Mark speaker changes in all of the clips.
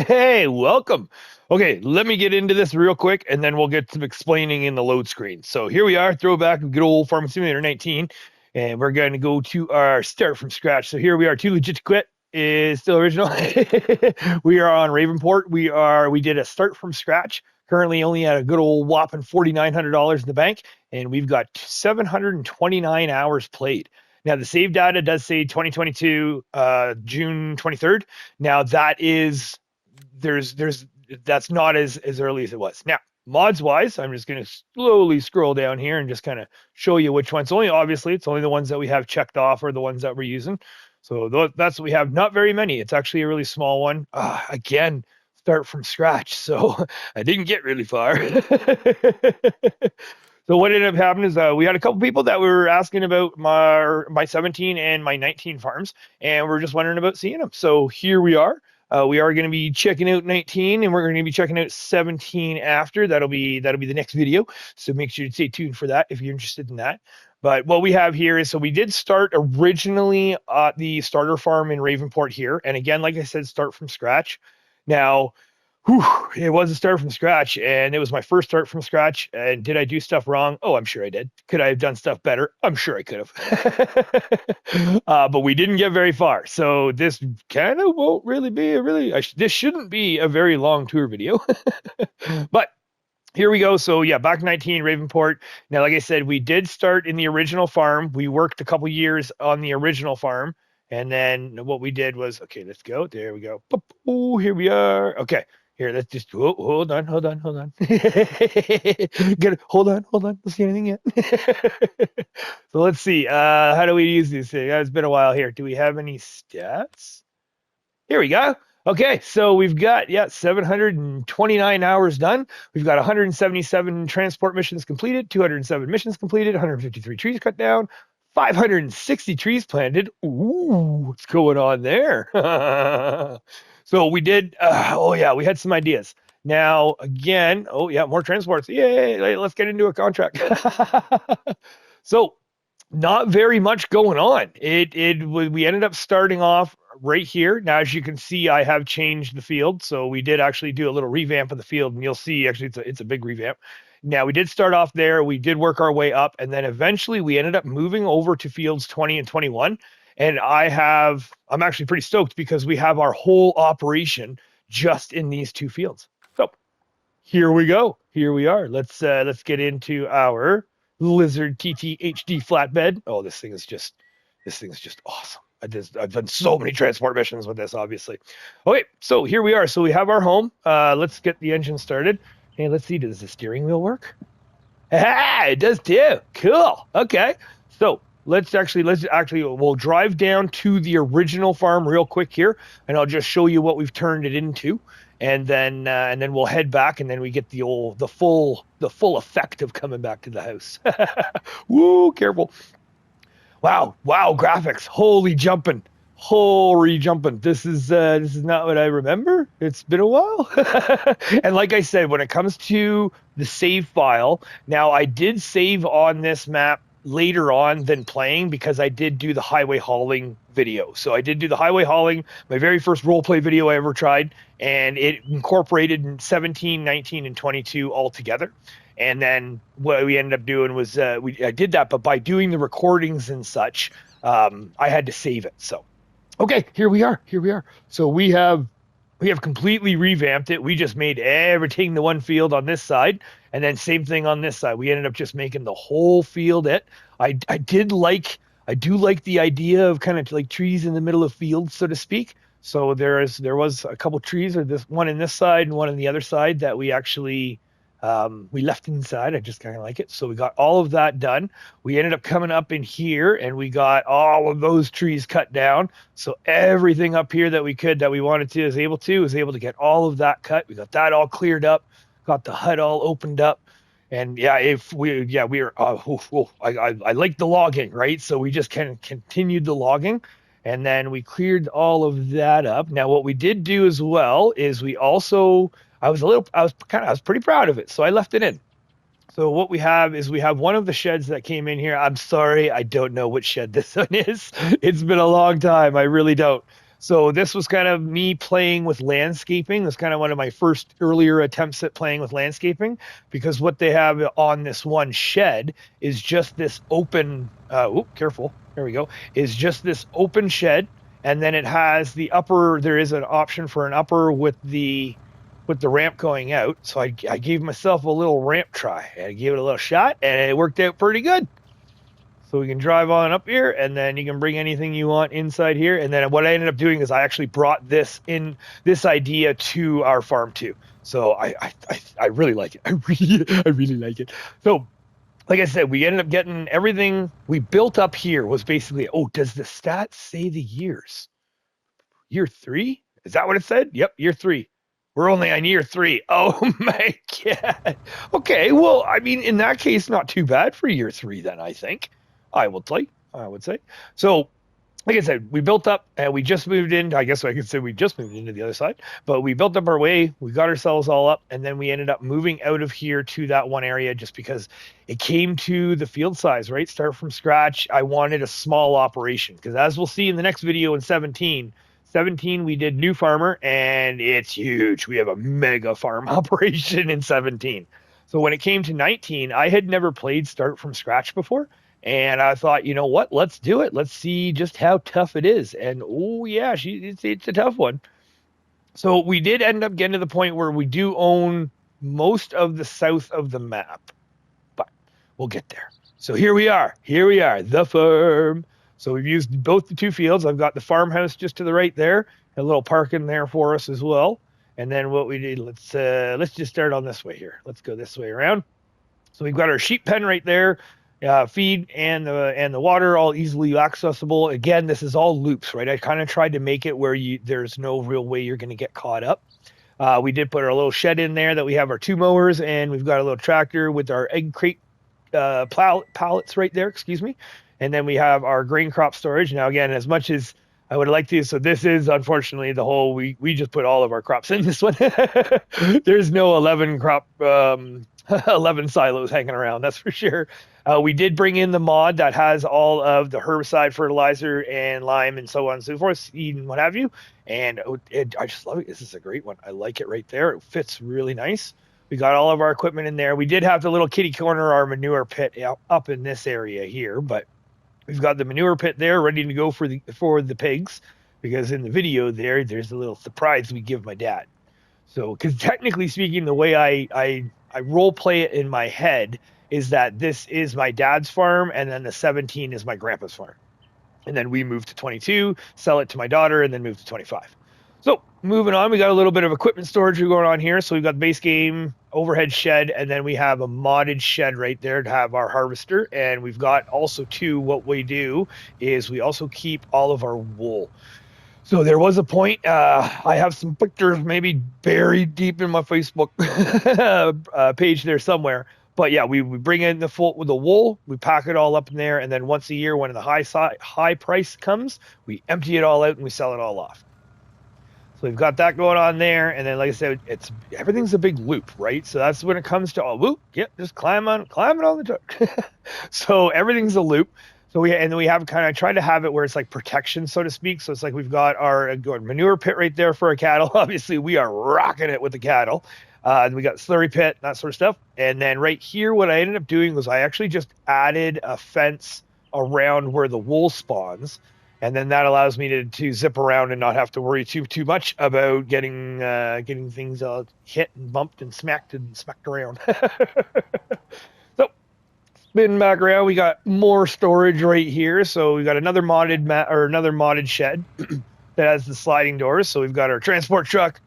Speaker 1: Hey, welcome. Okay, let me get into this real quick and then we'll get some explaining in the load screen. So here we are, throwback of good old Farming Simulator 19, and we're going to go to our start from scratch. So here we are, too legit to quit is still original. We are on Ravenport. We did a start from scratch. Currently only at a good old whopping $4,900 in the bank, and we've got 729 hours played. Now the save data does say 2022 June 23rd. Now that is there's that's not as early as it was. Now, mods wise, I'm just going to slowly scroll down here and just kind of show you which ones. Only obviously, it's only the ones that we have checked off or the ones that we're using. So that's what we have. Not very many. It's actually a really small one. Again, start from scratch. So I didn't get really far. So what ended up happening is we had a couple people that were asking about my 17 and my 19 farms, and we're just wondering about seeing them. So here we are. We are going to be checking out 19, and we're going to be checking out 17 after. That'll be the next video. So make sure to stay tuned for that if you're interested in that. But what we have here is, so we did start originally at the starter farm in Ravenport here, and again, like I said, start from scratch. Now, it was a start from scratch, and it was my first start from scratch. And did I do stuff wrong? Oh, I'm sure I did. Could I have done stuff better? I'm sure I could have. But we didn't get very far. So this kind of won't really be this shouldn't be a very long tour video. But here we go. So yeah, back 19, Ravenport. Now, like I said, we did start in the original farm. We worked a couple years on the original farm. And then what we did was, okay, let's go. There we go. Oh, here we are. Okay. Here, let's just hold on. Get it. Hold on. Don't see anything yet. So let's see. How do we use these things? It's been a while here. Do we have any stats? Here we go. Okay, so we've got 729 hours done. We've got 177 transport missions completed, 207 missions completed, 153 trees cut down, 560 trees planted. Ooh, what's going on there? So we did, we had some ideas. Now, again, more transports. Yay, let's get into a contract. So, not very much going on. We ended up starting off right here. Now, as you can see, I have changed the field. So we did actually do a little revamp of the field, and you'll see actually it's a big revamp. Now, we did start off there. We did work our way up, and then eventually we ended up moving over to fields 20 and 21. And I'm actually pretty stoked because we have our whole operation just in these two fields. So here we go. Here we are. Let's get into our Lizard TT HD flatbed. Oh, this thing is just awesome. I've done so many transport missions with this, obviously. Okay, so here we are. So we have our home. Let's get the engine started. Hey, let's see. Does the steering wheel work? Ah, it does too. Cool. Okay. So let's actually we'll drive down to the original farm real quick here, and I'll just show you what we've turned it into, and then we'll head back, and then we get the full effect of coming back to the house. Woo, careful. Wow, graphics. Holy jumping. This is not what I remember. It's been a while. And like I said, when it comes to the save file, now I did save on this map later on than playing because I did do the highway hauling video. So I did do the highway hauling, my very first roleplay video I ever tried, and it incorporated 17, 19, and 22 all together. And then what we ended up doing was I did that, but by doing the recordings and such, I had to save it. So, okay, here we are. So we have completely revamped it. We just made everything the one field on this side, and then same thing on this side. We ended up just making the whole field it. I do like the idea of kind of like trees in the middle of fields, so to speak. So there was a couple trees, or this one in this side and one on the other side that we actually we left inside. I just kind of like it. So we got all of that done. We ended up coming up in here and we got all of those trees cut down. So everything up here that we wanted to was able to get all of that cut. We got that all cleared up, got the hut all opened up. And I like the logging, right? So we just kind of continued the logging, and then we cleared all of that up. Now, what we did do as well is we also, I was pretty proud of it, so I left it in. So what we have is we have one of the sheds that came in here. I'm sorry, I don't know which shed this one is. It's been a long time. I really don't. So this was kind of me playing with landscaping. That's kind of one of my first earlier attempts at playing with landscaping, because what they have on this one shed is just this open, careful, there we go, is just this open shed. And then it has the upper, there is an option for an upper with the ramp going out. So I gave myself a little ramp try. I gave it a little shot and it worked out pretty good. So we can drive on up here, and then you can bring anything you want inside here. And then what I ended up doing is I actually brought this idea to our farm too. So I really like it. I really like it. So like I said, we ended up getting everything we built up here was basically, does the stats say the years? Year 3? Is that what it said? Yep, year 3. We're only on year 3. Oh my God. Okay, well, I mean, in that case, not too bad for year 3 then, I think. I would say. So, like I said, we built up and we just moved in. I guess I could say we just moved into the other side, but we built up our way. We got ourselves all up, and then we ended up moving out of here to that one area just because it came to the field size, right? Start from scratch. I wanted a small operation because, as we'll see in the next video in 17, we did new farmer, and it's huge. We have a mega farm operation in 17. So when it came to 19, I had never played start from scratch before. And I thought, you know what? Let's do it. Let's see just how tough it is. And oh yeah, it's a tough one. So we did end up getting to the point where we do own most of the south of the map, but we'll get there. So here we are, the farm. So we've used both the two fields. I've got the farmhouse just to the right there, a little parking there for us as well. And then what we did, let's just start on this way here. Let's go this way around. So we've got our sheep pen right there. Feed and the water all easily accessible. Again, this is all loops, right? I kind of tried to make it where there's no real way you're going to get caught up. We did put our little shed in there that we have our 2 mowers, and we've got a little tractor with our egg crate pallets right there, excuse me. And then we have our grain crop storage. Now, again, as much as I would like to, so this is unfortunately the whole, we just put all of our crops in this one. There's no 11 crop 11 silos hanging around, that's for sure. We did bring in the mod that has all of the herbicide, fertilizer, and lime, and so on and so forth, seed and what have you. And I just love it. This is a great one. I like it right there. It fits really nice. We got all of our equipment in there. We did have the little kitty corner, our manure pit up in this area here, but we've got the manure pit there ready to go for the pigs, because in the video there's a little surprise we give my dad. So, because technically speaking, the way I role play it in my head is that this is my dad's farm, and then the 17 is my grandpa's farm. And then we move to 22, sell it to my daughter, and then move to 25. So moving on, we got a little bit of equipment storage going on here. So we've got the base game, overhead shed, and then we have a modded shed right there to have our harvester. And we've got also too, what we do is we also keep all of our wool. So there was a point, I have some pictures maybe buried deep in my Facebook page there somewhere. But yeah, we bring in the wool, we pack it all up in there, and then once a year when the high price comes, we empty it all out and we sell it all off. So we've got that going on there, and then like I said, everything's a big loop, right? So that's when it comes to just climb on the truck. So everything's a loop. So we have kind of tried to have it where it's like protection, so to speak. So it's like we've got our manure pit right there for our cattle. Obviously, we are rocking it with the cattle. We got slurry pit, that sort of stuff. And then right here, what I ended up doing was I actually just added a fence around where the wool spawns. And then that allows me to zip around and not have to worry too much about getting things hit and bumped and smacked around. So spin back around, we got more storage right here. So we got another modded shed that has the sliding doors. So we've got our transport truck,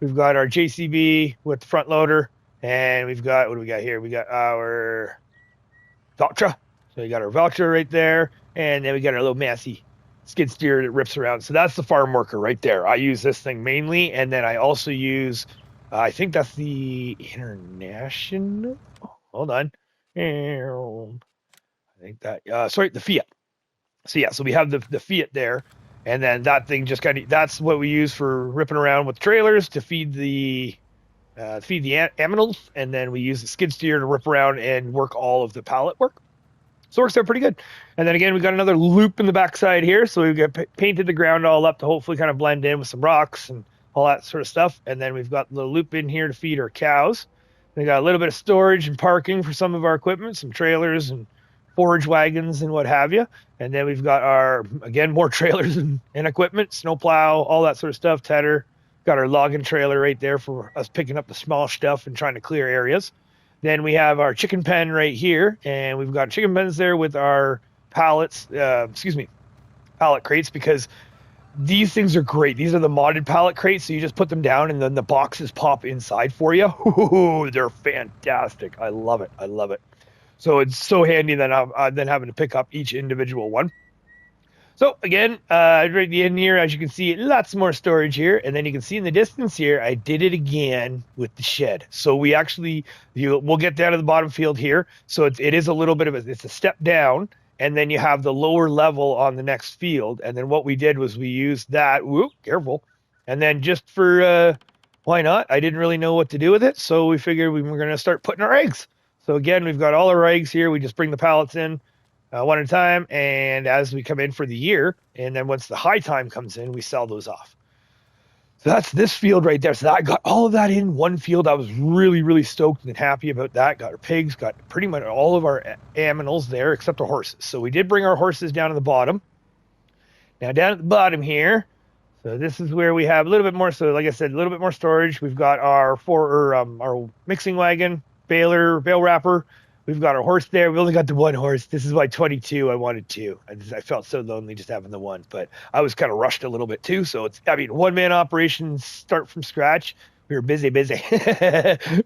Speaker 1: we've got our JCB with the front loader, and we've got, what do we got here? We got our Valtra. So we got our Valtra right there, and then we got our little Massey skid steer that rips around. So that's the farm worker right there. I use this thing mainly, and then I also use, I think that's the International. Hold on. I think that, the Fiat. So yeah, so we have the Fiat there, and then that thing just that's what we use for ripping around with trailers to feed the aminals, and then we use the skid steer to rip around and work all of the pallet work. So it works out pretty good. And then again, we got another loop in the backside here. So we've got painted the ground all up to hopefully kind of blend in with some rocks and all that sort of stuff. And then we've got the loop in here to feed our cows. We got a little bit of storage and parking for some of our equipment, some trailers and forage wagons and what have you. And then we've got our, again, more trailers and equipment, snowplow, all that sort of stuff, tedder. Got our logging trailer right there for us picking up the small stuff and trying to clear areas. Then we have our chicken pen right here, and we've got chicken pens there with our pallets, pallet crates, because these things are great. These are the modded pallet crates, so you just put them down and then the boxes pop inside for you. Ooh, they're fantastic. I love it. I love it. So it's so handy than having to pick up each individual one. So again, right at the end here, as you can see, lots more storage here. And then you can see in the distance here, I did it again with the shed. So we actually, we'll get down to the bottom field here. So it is a little bit of it's a step down. And then you have the lower level on the next field. And then what we did was we used that, whoop, careful. And then just for, why not? I didn't really know what to do with it. So we figured we were going to start putting our eggs. So again, we've got all our eggs here. We just bring the pallets in. One at a time, and as we come in for the year, and then once the high time comes in, we sell those off. So that's this field right there. So I got all of that in one field. I was really, really stoked and happy about that. Got our pigs, got pretty much all of our animals there except the horses. So we did bring our horses down to the bottom. Now down at the bottom here, so this is where we have a little bit more. So like I said, a little bit more storage. We've got our our mixing wagon, bale wrapper. We've got our horse there. We only got the one horse. This is why 22. I wanted two. I felt so lonely just having the one, but I was kind of rushed a little bit too. So it's, one-man operation, start from scratch. We were busy. We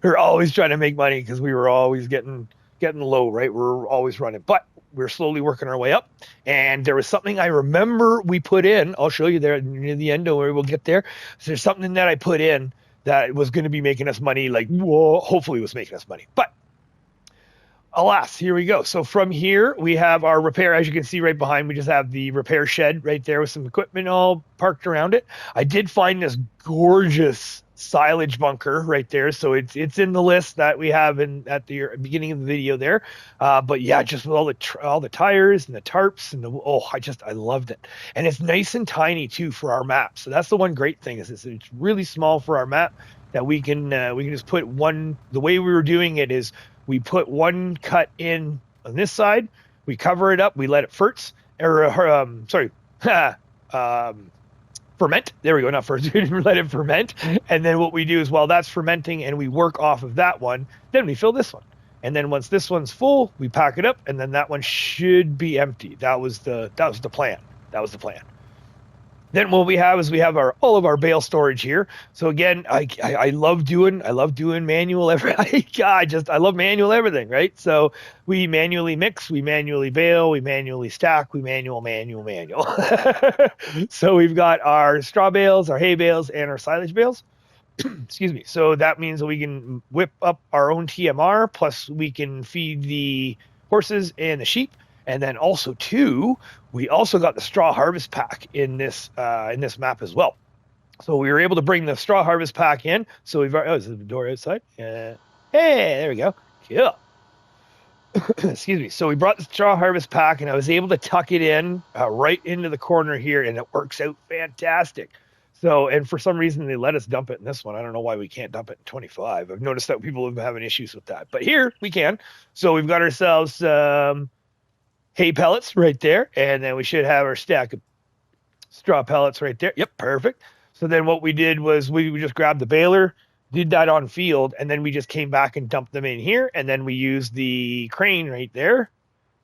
Speaker 1: were always trying to make money because we were always getting low, right? We're always running, but we're slowly working our way up. And there was something I remember we put in. I'll show you there near the end. Don't worry, we'll get there. So there's something that I put in that was going to be making us money. Like, whoa, hopefully it was making us money, but alas, here we go. So from here, we have our repair. As you can see right behind, we just have the repair shed right there with some equipment all parked around it. I did find this gorgeous silage bunker right there. So it's in the list that we have at the beginning of the video there. But yeah, just with all the tires and the tarps and I loved it. And it's nice and tiny too for our map. So that's the one great thing is it's really small for our map that we can just put one. The way we were doing it is we put one cut in on this side, we cover it up, we let it ferment. There we go, not first. We let it ferment. And then what we do is while that's fermenting and we work off of that one, then we fill this one. And then once this one's full, we pack it up, and then that one should be empty. That was the plan. Then what we have is all of our bale storage here. So again, I love doing manual I love manual everything, right? So we manually mix, we manually bale, we manually stack, we manual. So we've got our straw bales, our hay bales, and our silage bales. Excuse me. So that means that we can whip up our own TMR, plus we can feed the horses and the sheep. And then also too, we also got the straw harvest pack in this map as well. So we were able to bring the straw harvest pack in. So is the door outside? Hey, there we go. Cool. Excuse me. So we brought the straw harvest pack, and I was able to tuck it in right into the corner here, and it works out fantastic. So, and for some reason they let us dump it in this one. I don't know why we can't dump it in 25. I've noticed that people have been having issues with that, but here we can. So we've got ourselves hay pellets right there, and then we should have our stack of straw pellets right there. Yep, perfect. So then what we did was we just grabbed the baler, did that on field, and then we just came back and dumped them in here, and then we used the crane right there,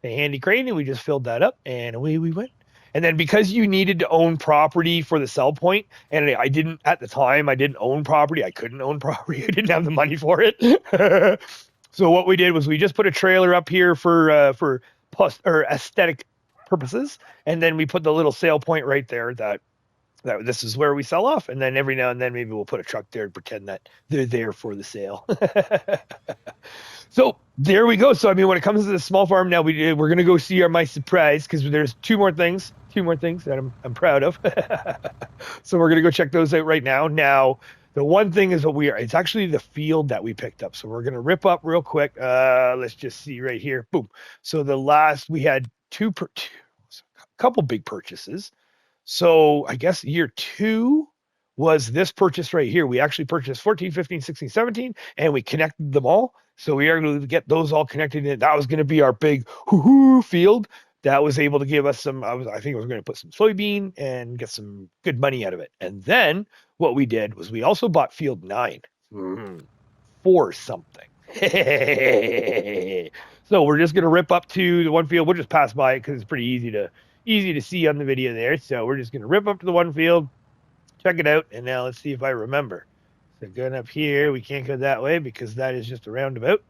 Speaker 1: the handy crane, and we just filled that up, and away we went. And then because you needed to own property for the sell point, and I didn't own property, I couldn't own property, I didn't have the money for it. So what we did was we just put a trailer up here for aesthetic purposes, and then we put the little sale point right there that this is where we sell off, and then every now and then maybe we'll put a truck there and pretend that they're there for the sale. So there we go. So I mean, when it comes to the small farm now, we're gonna go see my surprise, because there's two more things that I'm proud of. So we're gonna go check those out right now. The one thing is it's actually the field that we picked up. So we're going to rip up real quick. Let's just see right here. Boom. So we had a couple big purchases. So I guess year 2 was this purchase right here. We actually purchased 14, 15, 16, 17, and we connected them all. So we are going to get those all connected in. That was going to be our big field that was able to give us some, I think I was going to put some soybean and get some good money out of it. And then what we did was we also bought field 9 for something. So we're just going to rip up to the one field. We'll just pass by it because it's pretty easy to see on the video there. So we're just going to rip up to the one field, check it out, and now let's see if I remember. So going up here, we can't go that way because that is just a roundabout.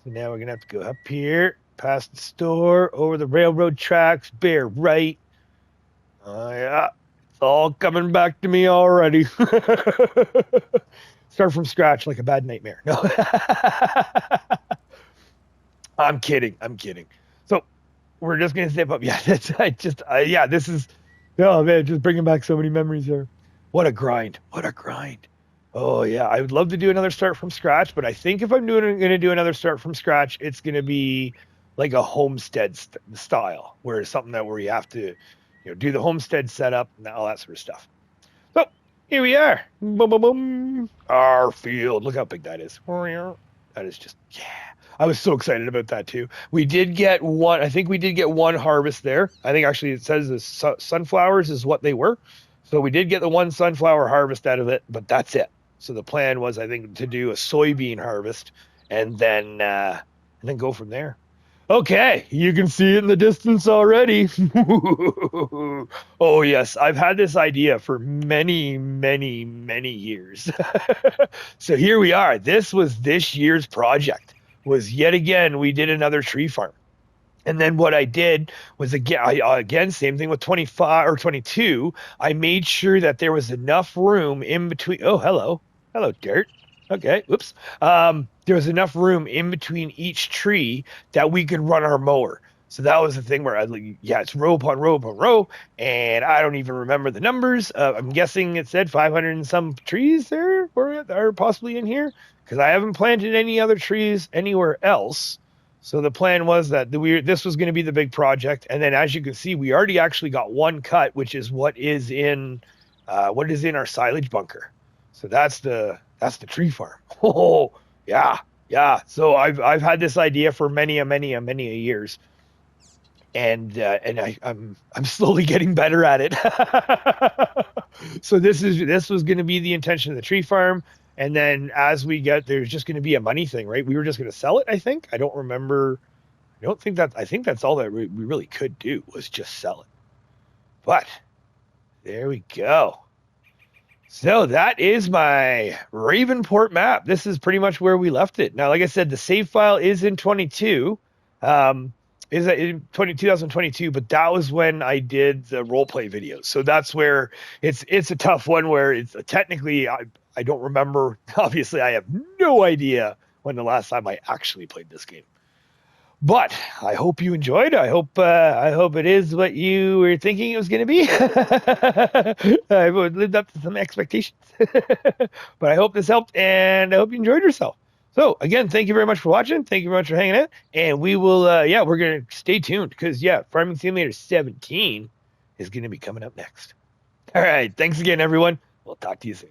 Speaker 1: So now we're going to have to go up here, past the store, over the railroad tracks, bear right. Oh, yeah. It's all coming back to me already. Start from scratch like a bad nightmare. No. I'm kidding. So we're just going to zip up. Yeah, this is, oh man, just bringing back so many memories there. What a grind. Oh yeah, I would love to do another start from scratch, but I think if I'm going to do another start from scratch, it's going to be like a homestead style, where it's something where you have to, do the homestead setup and all that sort of stuff. So here we are. Boom, boom, boom. Our field. Look how big that is. That is just, yeah. I was so excited about that too. We did get one. I think we did get one harvest there. I think actually it says the sunflowers is what they were. So we did get the one sunflower harvest out of it, but that's it. So the plan was, I think, to do a soybean harvest and then go from there. Okay, you can see it in the distance already. Oh yes, I've had this idea for many, many, many years. So here we are. This was this year's project. Was yet again, we did another tree farm. And then what I did was, again, same thing with 25 or 22. I made sure that there was enough room in between. Oh, hello, dirt. Okay, whoops. There was enough room in between each tree that we could run our mower. So that was the thing where it's row upon row upon row, and I don't even remember the numbers. I'm guessing it said 500 and some trees there are possibly in here, because I haven't planted any other trees anywhere else. So the plan was that this was going to be the big project, and then as you can see, we already actually got one cut, which is what is in our silage bunker. So that's the tree farm. Oh yeah. So I've had this idea for many years, and I'm slowly getting better at it. So this was going to be the intention of the tree farm. And then as we get, there's just going to be a money thing, right? We were just going to sell it, I think. I don't remember. I think that's all that we really could do, was just sell it. But there we go. So that is my Ravenport map. This is pretty much where we left it. Now, like I said, the save file is in 22. Is in 2022, but that was when I did the roleplay videos. So that's where it's a tough one, where it's technically, I don't remember. Obviously, I have no idea when the last time I actually played this game. But I hope you enjoyed. I hope it is what you were thinking it was going to be. I lived up to some expectations. But I hope this helped, and I hope you enjoyed yourself. So again, thank you very much for watching. Thank you very much for hanging out. And we will, we're going to stay tuned, because Farming Simulator 17 is going to be coming up next. All right. Thanks again, everyone. We'll talk to you soon.